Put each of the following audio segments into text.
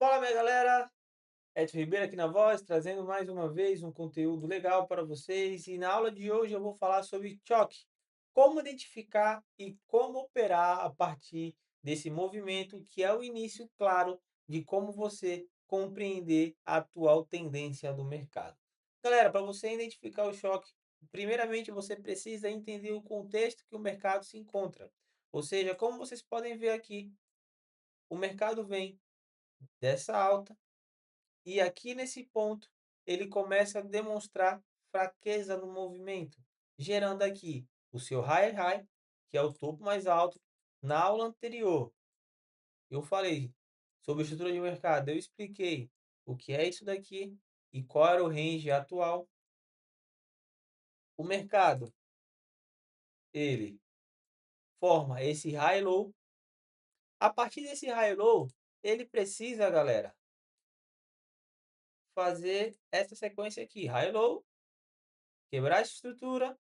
Fala, minha galera! Edson Ribeiro aqui na voz, trazendo mais uma vez um conteúdo legal para vocês. E na aula de hoje eu vou falar sobre choque. Como identificar e como operar a partir desse movimento, que é o início, claro, de como você compreender a atual tendência do mercado. Galera, para você identificar o choque, primeiramente você precisa entender o contexto que o mercado se encontra. Ou seja, como vocês podem ver aqui, o mercado vem dessa alta. E aqui nesse ponto, ele começa a demonstrar fraqueza no movimento, gerando aqui o seu high, que é o topo mais alto. Na aula anterior, eu falei sobre estrutura de mercado, eu expliquei o que é isso daqui e qual era o range atual. O mercado, ele forma esse high low. A partir desse high low, ele precisa, galera, fazer essa sequência aqui, high low, quebrar essa estrutura,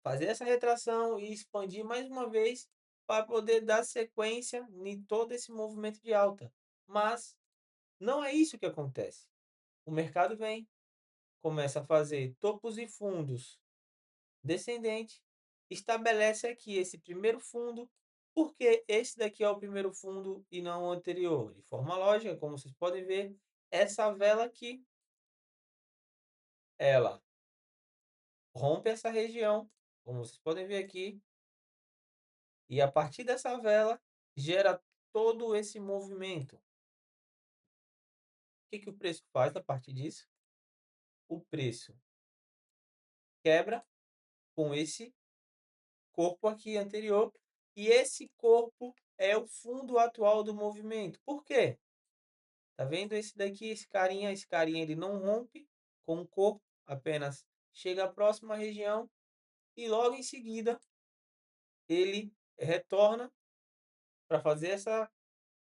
fazer essa retração e expandir mais uma vez para poder dar sequência em todo esse movimento de alta. Mas não é isso que acontece. O mercado vem, começa a fazer topos e fundos descendente, estabelece aqui esse primeiro fundo, porque esse daqui é o primeiro fundo e não o anterior. De forma lógica, como vocês podem ver, essa vela aqui, ela rompe essa região, como vocês podem ver aqui, e a partir dessa vela, gera todo esse movimento. O que que o preço faz a partir disso? O preço quebra com esse corpo aqui anterior, e esse corpo é o fundo atual do movimento. Por quê? Tá vendo esse daqui, esse carinha ele não rompe com o corpo, apenas chega à próxima região e logo em seguida ele retorna para fazer essa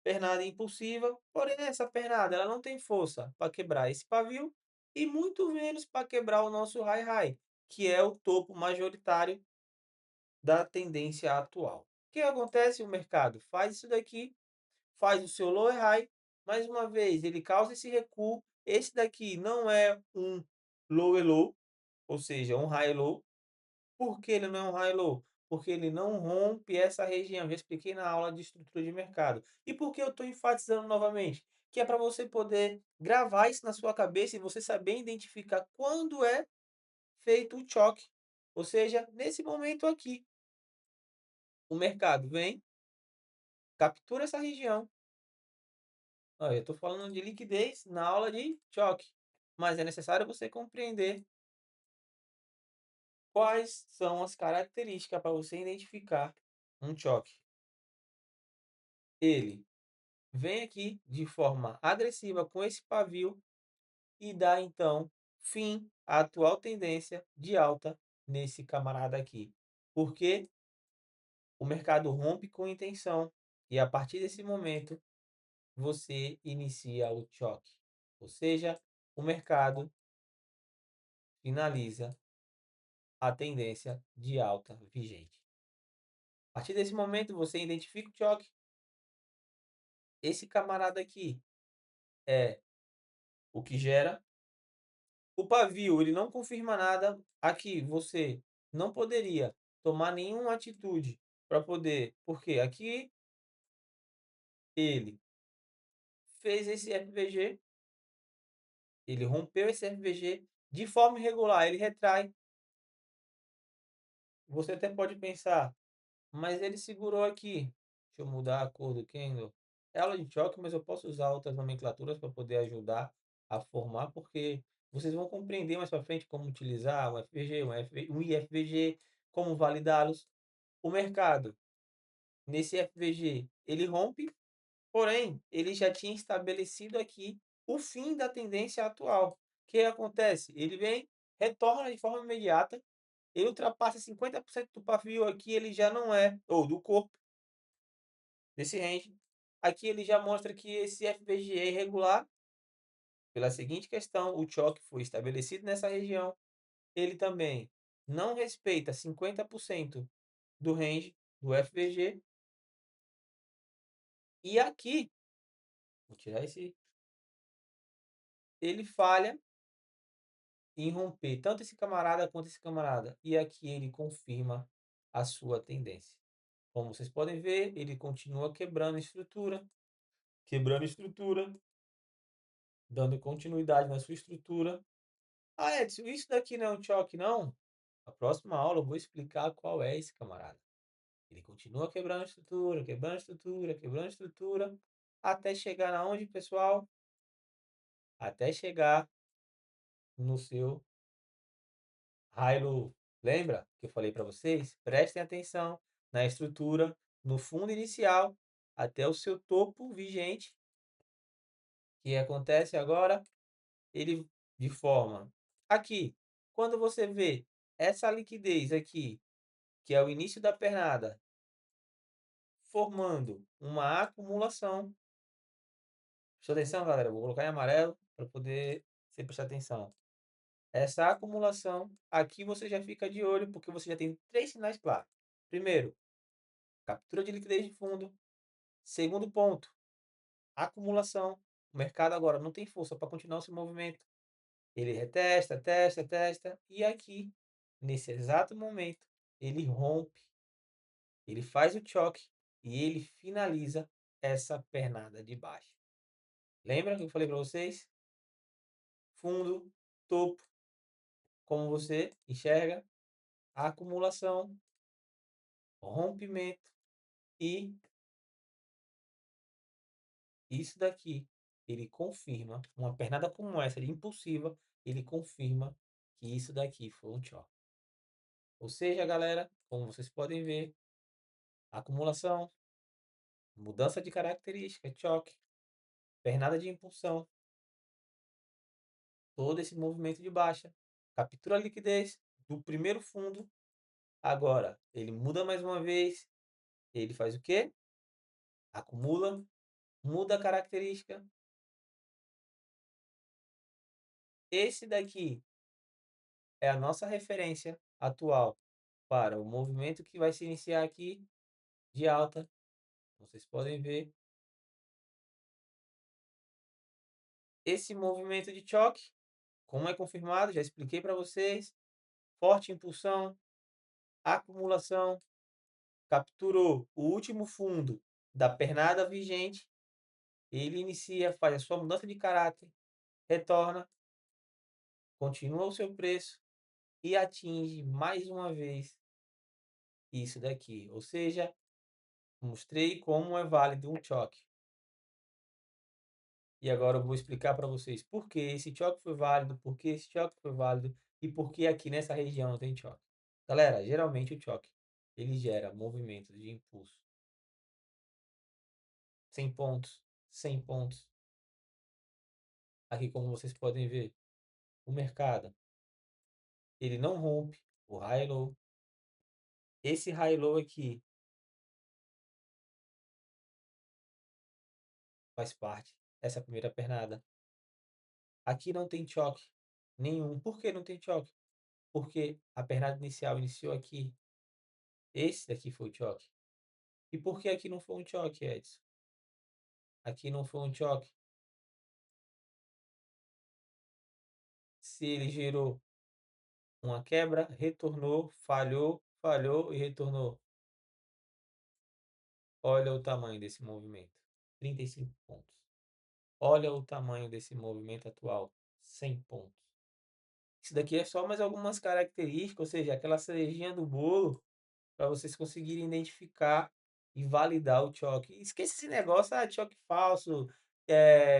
pernada impulsiva, porém essa pernada ela não tem força para quebrar esse pavio e muito menos para quebrar o nosso high, que é o topo majoritário da tendência atual. O que acontece? O mercado faz isso daqui, faz o seu lower high, mais uma vez ele causa esse recuo. Esse daqui não é um lower low, ou seja, um high low. Por que ele não é um high low? Porque ele não rompe essa região. Já expliquei na aula de estrutura de mercado. E por que eu estou enfatizando novamente? Que é para você poder gravar isso na sua cabeça e você saber identificar quando é feito o choque. Ou seja, nesse momento aqui, o mercado vem, captura essa região. Olha, eu estou falando de liquidez na aula de choque, mas é necessário você compreender quais são as características para você identificar um choque. Ele vem aqui de forma agressiva com esse pavio e dá então fim à atual tendência de alta nesse camarada aqui. Porque o mercado rompe com intenção e a partir desse momento você inicia o choque. Ou seja, o mercado finaliza a tendência de alta vigente. A partir desse momento você identifica o choque. Esse camarada aqui é o que gera o pavio, ele não confirma nada. Aqui você não poderia tomar nenhuma atitude para poder, porque aqui ele fez esse FVG, ele rompeu esse FVG de forma irregular, ele retrai. Você até pode pensar, mas ele segurou aqui. Deixa eu mudar a cor do candle. É aula de choque, mas eu posso usar outras nomenclaturas para poder ajudar a formar, porque vocês vão compreender mais para frente como utilizar um FVG, um IFVG, como validá-los. O mercado, nesse FVG, ele rompe, porém, ele já tinha estabelecido aqui o fim da tendência atual. O que acontece? Ele vem, retorna de forma imediata, ele ultrapassa 50% do pavio aqui, ele já não é, ou do corpo, desse range. Aqui ele já mostra que esse FVG é irregular, pela seguinte questão, o choque foi estabelecido nessa região, ele também não respeita 50% do range do FVG, e aqui Vou tirar esse. Ele falha em romper tanto esse camarada quanto esse camarada. E aqui ele confirma a sua tendência. Como vocês podem ver, ele continua quebrando estrutura, dando continuidade na sua estrutura. Ah, Edson, isso daqui não é um choque, não? Na próxima aula eu vou explicar qual é esse camarada. Ele continua quebrando estrutura, quebrando estrutura, quebrando estrutura, até chegar na onde, pessoal? Até chegar no seu high-low. Lembra que eu falei para vocês? Prestem atenção na estrutura, no fundo inicial, até o seu topo vigente, que acontece agora, ele de forma aqui. Quando você vê essa liquidez aqui, que é o início da pernada, formando uma acumulação. Presta atenção, galera. Eu vou colocar em amarelo para poder você prestar atenção. Essa acumulação, aqui você já fica de olho, porque você já tem 3 sinais claros. Primeiro, captura de liquidez de fundo. Segundo ponto, acumulação. O mercado agora não tem força para continuar esse movimento. Ele retesta, testa, testa. E aqui, nesse exato momento, ele rompe, ele faz o choque e ele finaliza essa pernada de baixo. Lembra que eu falei para vocês? Fundo, topo, como você enxerga, acumulação, rompimento e isso daqui, ele confirma, uma pernada como essa, de impulsiva, ele confirma que isso daqui foi um choque. Ou seja, galera, como vocês podem ver, acumulação, mudança de característica, choque, pernada de impulsão, todo esse movimento de baixa, captura a liquidez do primeiro fundo, agora ele muda mais uma vez, ele faz o quê? Acumula, muda a característica. Esse daqui é a nossa referência atual para o movimento que vai se iniciar aqui de alta. Vocês podem ver esse movimento de choque, como é confirmado, já expliquei para vocês. Forte impulsão, acumulação, capturou o último fundo da pernada vigente, ele inicia, faz a sua mudança de caráter, retorna, continua o seu preço e atinge mais uma vez isso daqui. Ou seja, mostrei como é válido um choque. E agora eu vou explicar para vocês por que esse choque foi válido, por que esse choque foi válido e por que aqui nessa região não tem choque. Galera, geralmente o choque ele gera movimentos de impulso 100 pontos, 100 pontos. Aqui como vocês podem ver, o mercado ele não rompe o high low. Esse high low aqui faz parte dessa primeira pernada. Aqui não tem choque nenhum. Por que não tem choque? Porque a pernada inicial iniciou aqui. Esse daqui foi o choque. E por que aqui não foi um choque, Edson? Aqui não foi um choque. Se ele gerou uma quebra, retornou, falhou, falhou e retornou. Olha o tamanho desse movimento. 35 pontos. Olha o tamanho desse movimento atual. 100 pontos. Isso daqui é só mais algumas características, ou seja, aquela cerejinha do bolo para vocês conseguirem identificar e validar o choque. Esqueça esse negócio, choque falso,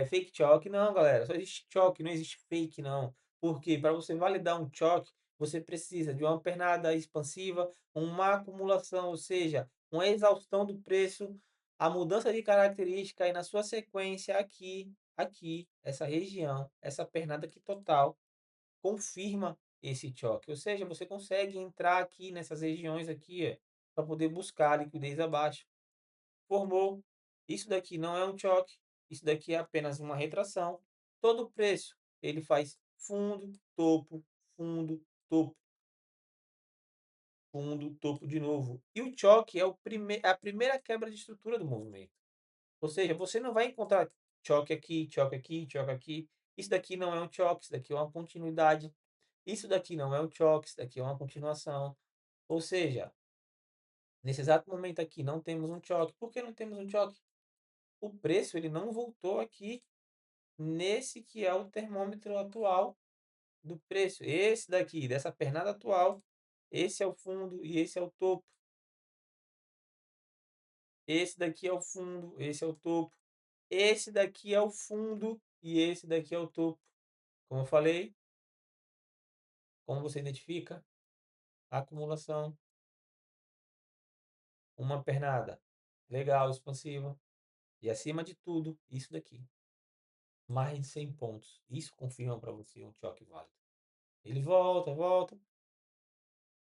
fake choque. Não, galera, só existe choque, não existe fake, não. Porque para você validar um choque, você precisa de uma pernada expansiva, uma acumulação, ou seja, uma exaustão do preço, a mudança de característica e na sua sequência aqui, essa região, essa pernada aqui total confirma esse choque. Ou seja, você consegue entrar aqui nessas regiões aqui, para poder buscar a liquidez abaixo. Formou. Isso daqui não é um choque, isso daqui é apenas uma retração. Todo preço, ele faz fundo, topo, fundo, topo, fundo, topo de novo. E o choque é a primeira quebra de estrutura do movimento. Ou seja, você não vai encontrar choque aqui, choque aqui, choque aqui. Isso daqui não é um choque, isso daqui é uma continuidade. Isso daqui não é um choque, isso daqui é uma continuação. Ou seja, nesse exato momento aqui não temos um choque. Por que não temos um choque? O preço ele não voltou aqui nesse que é o termômetro atual do preço. Esse daqui, dessa pernada atual, esse é o fundo e esse é o topo. Esse daqui é o fundo, esse é o topo. Esse daqui é o fundo e esse daqui é o topo. Como eu falei, como você identifica? Acumulação, uma pernada legal, expansiva. E acima de tudo, isso daqui. Mais de 100 pontos. Isso confirma para você um choque válido. Ele volta, volta.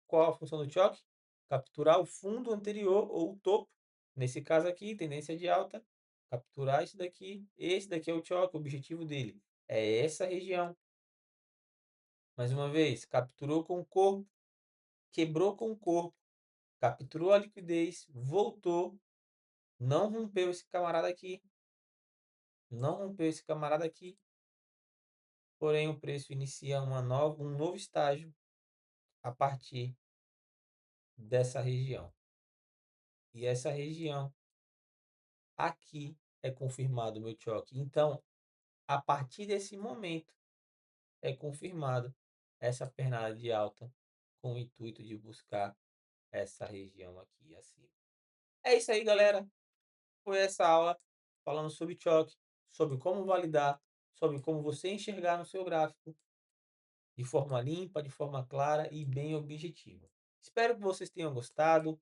Qual a função do choque? Capturar o fundo anterior ou o topo. Nesse caso aqui, tendência de alta. Capturar isso daqui. Esse daqui é o choque, o objetivo dele. É essa região. Mais uma vez, capturou com o corpo, quebrou com o corpo, capturou a liquidez, voltou, não rompeu esse camarada aqui, não rompeu esse camarada aqui, porém o preço inicia um novo estágio a partir dessa região. E essa região aqui é confirmado o meu choque. Então, a partir desse momento é confirmado essa pernada de alta com o intuito de buscar essa região aqui acima. É isso aí, galera. Foi essa aula falando sobre choque, sobre como validar, sobre como você enxergar no seu gráfico de forma limpa, de forma clara e bem objetiva. Espero que vocês tenham gostado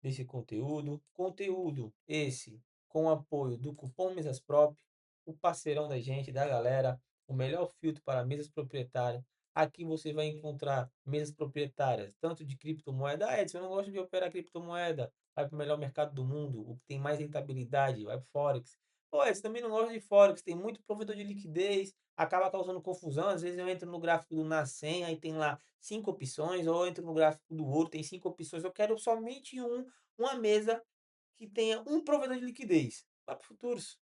desse conteúdo. Conteúdo esse com apoio do Cupom Mesasprop, o parceirão da gente, da galera, o melhor filtro para mesas proprietárias. Aqui você vai encontrar mesas proprietárias, tanto de criptomoeda. Ah, Edson, eu não gosto de operar criptomoeda. Vai para o melhor mercado do mundo, o que tem mais rentabilidade, vai para o Forex. Pô, Edson, também não gosto de Forex, tem muito provedor de liquidez, acaba causando confusão. Às vezes eu entro no gráfico do Nascem, aí tem lá 5 opções, ou eu entro no gráfico do ouro, tem 5 opções. Eu quero somente uma mesa que tenha um provedor de liquidez. Vai para futuros.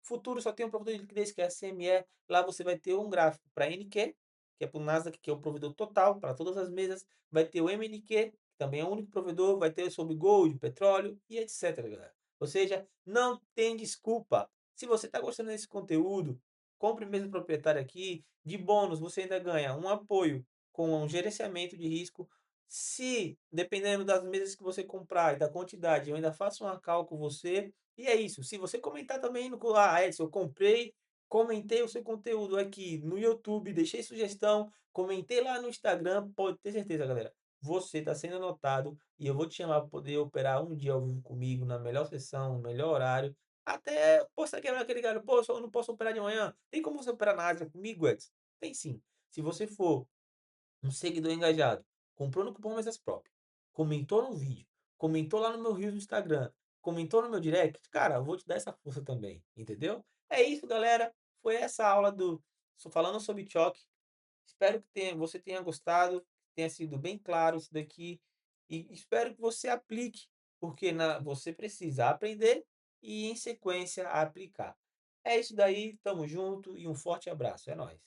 Futuro só tem um provedor de liquidez, que é a CME. Lá você vai ter um gráfico para NQ, que é para o Nasdaq, que é o provedor total para todas as mesas. Vai ter o MNQ, que também é o único provedor. Vai ter sobre gold, petróleo e etc, galera. Ou seja, não tem desculpa. Se você está gostando desse conteúdo, compre mesmo proprietário aqui. De bônus, você ainda ganha um apoio com um gerenciamento de risco. Se, dependendo das mesas que você comprar e da quantidade, eu ainda faço uma call com você. E é isso. Se você comentar também no Edson, eu comprei, comentei o seu conteúdo aqui no YouTube, deixei sugestão, comentei lá no Instagram, pode ter certeza, galera. Você está sendo anotado e eu vou te chamar para poder operar um dia ao vivo comigo, na melhor sessão, no melhor horário. Até possa quebrar aquele galho, pô, eu não posso operar de manhã. Tem como você operar na Ásia comigo, Edson? Tem sim. Se você for um seguidor engajado, comprou no cupom Mesas Próprio, comentou no vídeo, comentou lá no meu Reels no Instagram, comentou no meu direct, cara, eu vou te dar essa força também, entendeu? É isso, galera. Foi essa aula falando sobre choque. Espero que você tenha gostado, tenha sido bem claro isso daqui e espero que você aplique, porque você precisa aprender e em sequência aplicar. É isso daí, tamo junto e um forte abraço. É nóis.